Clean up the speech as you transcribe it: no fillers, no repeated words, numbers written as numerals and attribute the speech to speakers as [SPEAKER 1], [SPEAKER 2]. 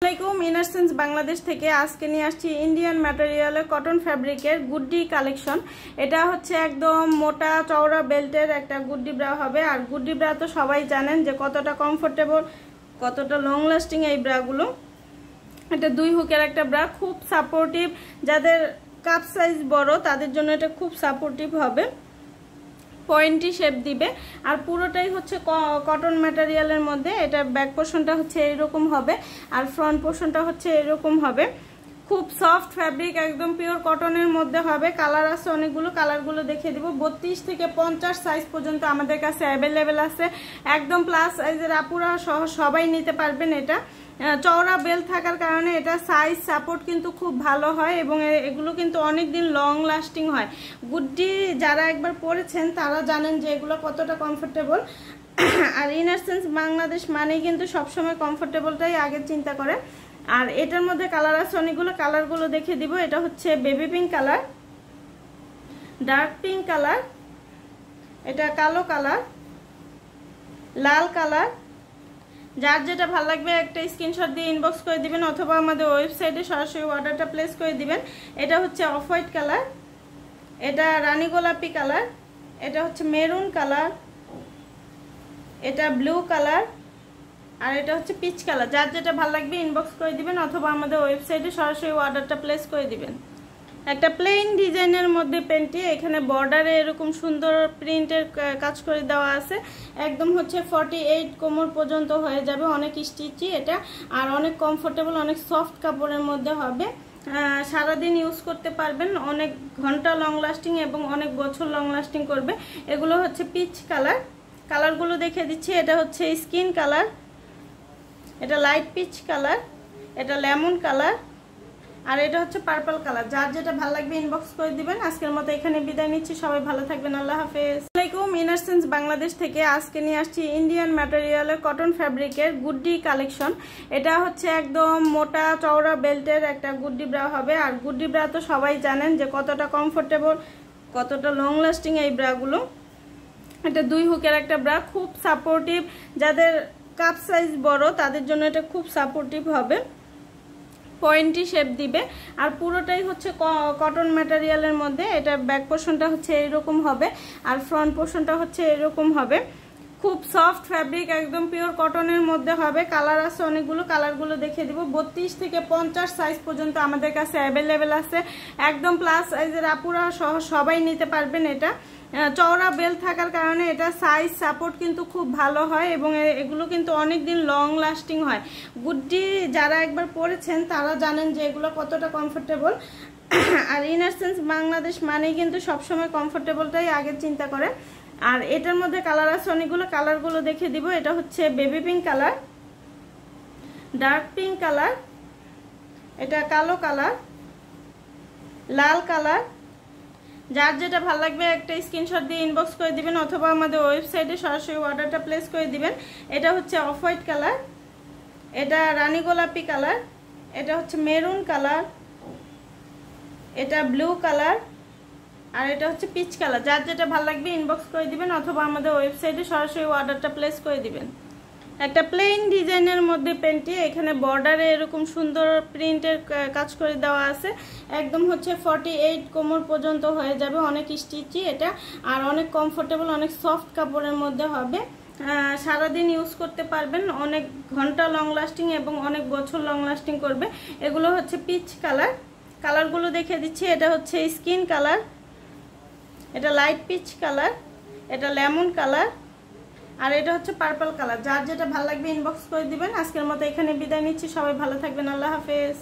[SPEAKER 1] আসসালামাইকুম ইনারসেন্স বাংলাদেশ থেকে আজকে নিয়ে আসছি ইন্ডিয়ান ম্যাটেরিয়ালে কটন ফ্যাব্রিকের গুড্ডি কালেকশন। এটা হচ্ছে একদম মোটা চওড়া বেল্টের একটা গুড্ডি ব্রা হবে। আর গুড্ডি ব্রা তো সবাই জানেন যে কতটা কমফোর্টেবল, কতটা লং লাস্টিং এই ব্রাগুলো। এটা দুই হুকের একটা ব্রা, খুব সাপোর্টিভ। যাদের কাপ সাইজ বড় তাদের জন্য এটা খুব সাপোর্টিভ হবে, পয়েন্টি শেপ দিবে। আর পুরোটাই হচ্ছে কটন ম্যাটেরিয়ালের মধ্যে। এটা ব্যাক পোর্শনটা হচ্ছে এরকম হবে আর ফ্রন্ট পোর্শনটা হচ্ছে এরকম হবে। খুব সফট ফ্যাব্রিক, একদম পিওর কটনের মধ্যে হবে। কালার আছে অনেকগুলো, কালারগুলো দেখিয়ে দিব। 32 থেকে 50 সাইজ পর্যন্ত আমাদের কাছে অ্যাভেলেবেল আছে। একদম প্লাস সাইজের আপুরা সহ সবাই নিতে পারবেন। এটা চওড়া বেল থাকার কারণে এটা সাইজ সাপোর্ট কিন্তু খুব ভালো হয় এবং এগুলো কিন্তু অনেক দিন লং লাস্টিং হয়। গুড্ডি যারা একবার পরেছেন তারা জানেন যে এগুলো কতটা কমফোর্টেবল। আর ইনারসেন্স বাংলাদেশ মানেই কিন্তু সবসময় কমফোর্টেবলটাই আগে চিন্তা করে। আর এটার মধ্যে কালার আছে অনেকগুলো, কালারগুলো দেখিয়ে দিব। এটা হচ্ছে baby pink colour, dark pink colour, এটা কালো কালার, লাল কালার। যার যেটা ভালো লাগবে একটা স্ক্রিনশট দিয়ে ইনবক্স করে দিবেন অথবা আমাদের ওয়েবসাইটে সরাসরি অর্ডারটা প্লেস করে দিবেন। এটা হচ্ছে অফ হোয়াইট কালার, এটা রানী গোলাপি কালার, এটা হচ্ছে মেরুন কালার, এটা ব্লু কালার, আর এটা হচ্ছে পিচ কালার। যার যেটা ভালো লাগবে ইনবক্স করে দিবেন অথবা আমাদের ওয়েবসাইটে সরাসরি অর্ডারটা প্লেস করে দিবেন। একটা প্লেন ডিজাইনের মধ্যে প্যান্টটি, এখানে বর্ডারে এরকম সুন্দর প্রিন্টের কাজ করে দেওয়া আছে। একদম হচ্ছে 48 কোমর পর্যন্ত হয়ে যাবে, অনেক স্টিচি এটা। আর অনেক কমফোর্টেবল, অনেক সফট কাপড়ের মধ্যে হবে। সারাদিন ইউজ করতে পারবেন, অনেক ঘন্টা লং লাস্টিং এবং অনেক বছর লং লাস্টিং করবে। এগুলো হচ্ছে পিচ কালার। কালারগুলো দেখে দিচ্ছি। এটা হচ্ছে স্কিন কালার, এটা লাইট পিচ কালার, এটা লেমন কালার, আর এটা হচ্ছে পার্পল কালার। যার যেটা ভালো লাগবে ইনবক্স করে দিবেন। আজকের মতো এখানে বিদায় নিচ্ছি, সবাই ভালো থাকবেন, আল্লাহ হাফেজ। আসসালামাইকুম ইনারসেন্স বাংলাদেশ থেকে আজকে নিয়ে আসছি ইন্ডিয়ান ম্যাটেরিয়ালে কটন ফ্যাব্রিকের গুড্ডি কালেকশন। এটা হচ্ছে একদম মোটা চওড়া বেল্টের একটা গুড্ডি ব্রা হবে। আর গুড্ডি ব্রা তো সবাই জানেন যে কতটা কমফোর্টেবল, কতটা লং লাস্টিং এই ব্রাগুলো। এটা দুই হুকের একটা ব্রা, খুব সাপোর্টিভ। যাদের কাপ সাইজ বড় তাদের জন্য এটা খুব সাপোর্টিভ হবে, পয়েন্টি শেপ দিবে। আর পুরোটাই হচ্ছে কটন ম্যাটেরিয়ালের মধ্যে। এটা ব্যাক পোর্শনটা হচ্ছে এরকম হবে আর ফ্রন্ট পোর্শনটা হচ্ছে এরকম হবে। খুব সফট ফ্যাব্রিক, একদম পিওর কটনের মধ্যে হবে। কালার আছে অনেকগুলো, কালারগুলো দেখিয়ে দিব। 32 থেকে 50 সাইজ পর্যন্ত আমাদের কাছে অ্যাভেলেবেল আছে। একদম প্লাস সাইজের আপুরা সহ সবাই নিতে পারবেন। এটা চওড়া বেল থাকার কারণে এটা সাইজ সাপোর্ট কিন্তু খুব ভালো হয় এবং এগুলো কিন্তু অনেক দিন লং লাস্টিং হয়। গুড্ডি যারা একবার পরেছেন তারা জানেন যে এগুলো কতটা কমফোর্টেবল। আর ইনারসেন্স বাংলাদেশ মানেই কিন্তু সবসময় কমফোর্টেবলটাই আগে চিন্তা করে। আর এটার মধ্যে কালার আছে অনেকগুলো, কালারগুলো দেখিয়ে দিব। এটা হচ্ছে baby pink colour, dark pink colour, এটা কালো কালার, লাল কালার। যার যেটা ভালো লাগবে একটা স্ক্রিনশট দিয়ে ইনবক্স করে দিবেন অথবা আমাদের ওয়েবসাইটে সরাসরি অর্ডারটা প্লেস করে দিবেন। এটা হচ্ছে অফ হোয়াইট কালার, এটা রানী গোলাপি কালার, এটা হচ্ছে মেরুন কালার, এটা ব্লু কালার, আর এটা হচ্ছে পিচ কালার। যার যেটা ভালো লাগবে ইনবক্স করে দিবেন অথবা আমাদের ওয়েবসাইটে সরাসরি অর্ডারটা প্লেস করে দিবেন। একটা প্লেন ডিজাইনের মধ্যে প্যান্টটি, এখানে বর্ডারে এরকম সুন্দর প্রিন্টের কাজ করে দেওয়া আছে। একদম হচ্ছে 48 কোমর পর্যন্ত হয়ে যাবে, অনেক স্টিচি এটা। আর অনেক কমফোর্টেবল, অনেক সফট কাপড়ের মধ্যে হবে। সারাদিন ইউজ করতে পারবেন, অনেক ঘন্টা লং লাস্টিং এবং অনেক বছর লং লাস্টিং করবে। এগুলো হচ্ছে পিচ কালার। কালারগুলো দেখে দিচ্ছি। এটা হচ্ছে স্কিন কালার, এটা লাইট পিচ কালার, এটা লেমন কালার, আর এটা হচ্ছে পার্পল কালার। যার যেটা ভালো লাগবে ইনবক্স করে দিবেন। আজকের মতো এখানে বিদায় নিচ্ছি, সবাই ভালো থাকবেন, আল্লাহ হাফেজ।